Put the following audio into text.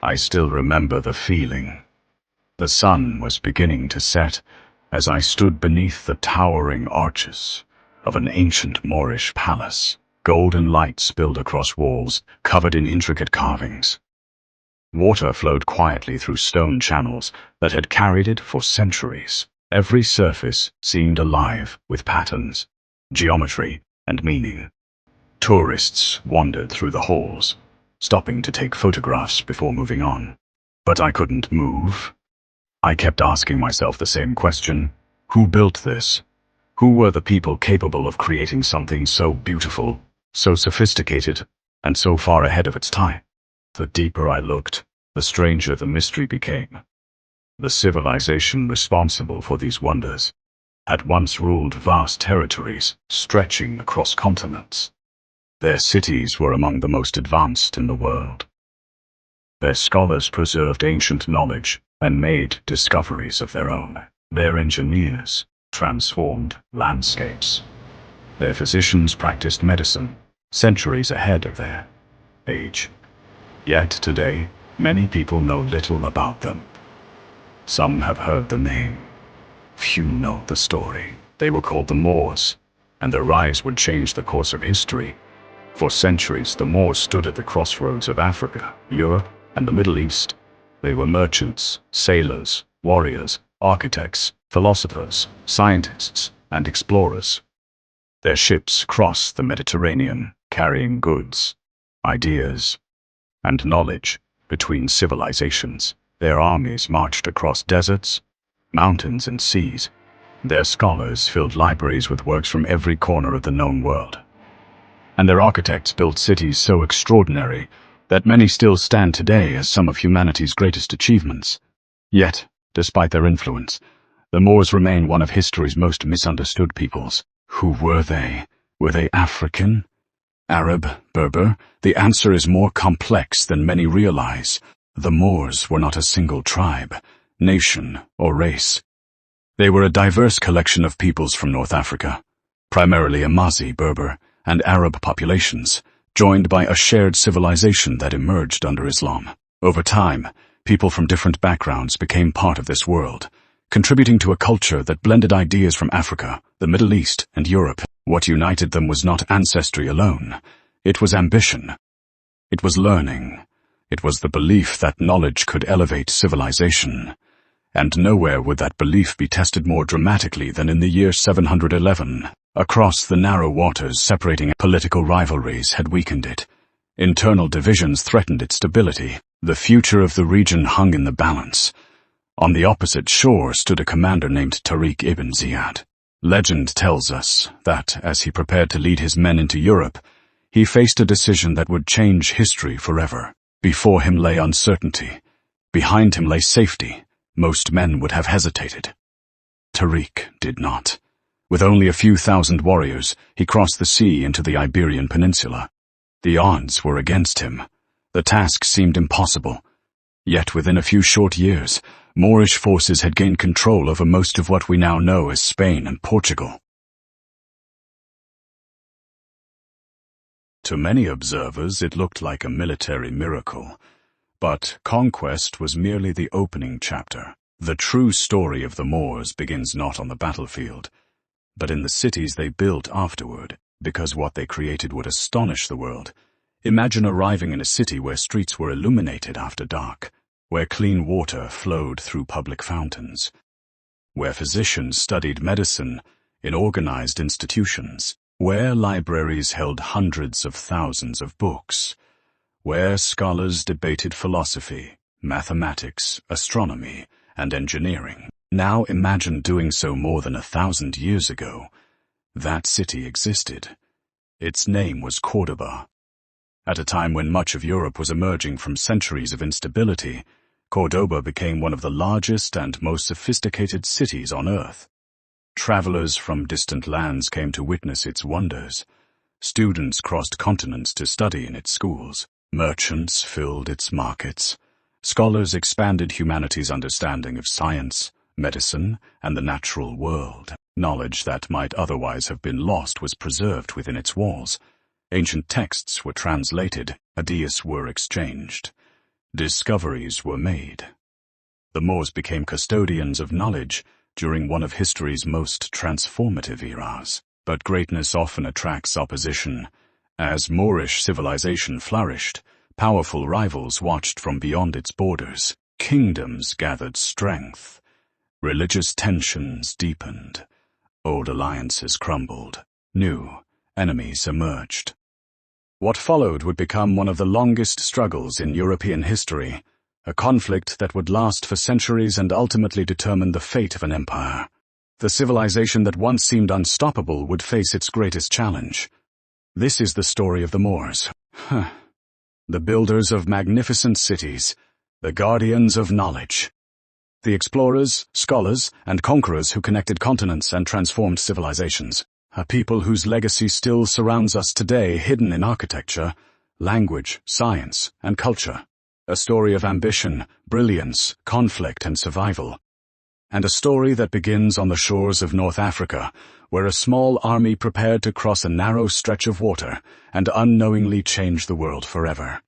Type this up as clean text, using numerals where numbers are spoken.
I still remember the feeling. The sun was beginning to set as I stood beneath the towering arches of an ancient Moorish palace. Golden light spilled across walls covered in intricate carvings. Water flowed quietly through stone channels that had carried it for centuries. Every surface seemed alive with patterns, geometry, and meaning. Tourists wandered through the halls, stopping to take photographs before moving on. But I couldn't move. I kept asking myself the same question. Who built this? Who were the people capable of creating something so beautiful, so sophisticated, and so far ahead of its time? The deeper I looked, the stranger the mystery became. The civilization responsible for these wonders had once ruled vast territories stretching across continents. Their cities were among the most advanced in the world. Their scholars preserved ancient knowledge and made discoveries of their own. Their engineers transformed landscapes. Their physicians practiced medicine centuries ahead of their age. Yet today, many people know little about them. Some have heard the name. Few know the story. They were called the Moors, and their rise would change the course of history. For centuries, the Moors stood at the crossroads of Africa, Europe, and the Middle East. They were merchants, sailors, warriors, architects, philosophers, scientists, and explorers. Their ships crossed the Mediterranean, carrying goods, ideas, and knowledge between civilizations. Their armies marched across deserts, mountains, and seas. Their scholars filled libraries with works from every corner of the known world. And their architects built cities so extraordinary that many still stand today as some of humanity's greatest achievements. Yet, despite their influence, the Moors remain one of history's most misunderstood peoples. Who were they? Were they African? Arab? Berber? The answer is more complex than many realize. The Moors were not a single tribe, nation, or race. They were a diverse collection of peoples from North Africa, primarily Amazi, Berber, and Arab populations, joined by a shared civilization that emerged under Islam. Over time, people from different backgrounds became part of this world, contributing to a culture that blended ideas from Africa, the Middle East, and Europe. What united them was not ancestry alone. It was ambition. It was learning. It was the belief that knowledge could elevate civilization. And nowhere would that belief be tested more dramatically than in the year 711. Across the narrow waters separating political rivalries had weakened it. Internal divisions threatened its stability. The future of the region hung in the balance. On the opposite shore stood a commander named Tariq ibn Ziyad. Legend tells us that, as he prepared to lead his men into Europe, he faced a decision that would change history forever. Before him lay uncertainty. Behind him lay safety. Most men would have hesitated. Tariq did not. With only a few thousand warriors, he crossed the sea into the Iberian Peninsula. The odds were against him. The task seemed impossible. Yet within a few short years, Moorish forces had gained control over most of what we now know as Spain and Portugal. To many observers, it looked like a military miracle. But conquest was merely the opening chapter. The true story of the Moors begins not on the battlefield, but in the cities they built afterward, because what they created would astonish the world. Imagine arriving in a city where streets were illuminated after dark, where clean water flowed through public fountains, where physicians studied medicine in organized institutions, where libraries held hundreds of thousands of books, where scholars debated philosophy, mathematics, astronomy, and engineering. Now imagine doing so more than 1,000 years ago. That city existed. Its name was Cordoba. At a time when much of Europe was emerging from centuries of instability, Cordoba became one of the largest and most sophisticated cities on earth. Travelers from distant lands came to witness its wonders. Students crossed continents to study in its schools. Merchants filled its markets. Scholars expanded humanity's understanding of science, medicine, and the natural world. Knowledge that might otherwise have been lost was preserved within its walls. Ancient texts were translated, ideas were exchanged. Discoveries were made. The Moors became custodians of knowledge during one of history's most transformative eras. But greatness often attracts opposition. As Moorish civilization flourished, powerful rivals watched from beyond its borders. Kingdoms gathered strength. Religious tensions deepened. Old alliances crumbled. New enemies emerged. What followed would become one of the longest struggles in European history, a conflict that would last for centuries and ultimately determine the fate of an empire. The civilization that once seemed unstoppable would face its greatest challenge. This is the story of the Moors. The builders of magnificent cities, the guardians of knowledge. The explorers, scholars, and conquerors who connected continents and transformed civilizations. A people whose legacy still surrounds us today, hidden in architecture, language, science, and culture. A story of ambition, brilliance, conflict, and survival. And a story that begins on the shores of North Africa, where a small army prepared to cross a narrow stretch of water and unknowingly change the world forever.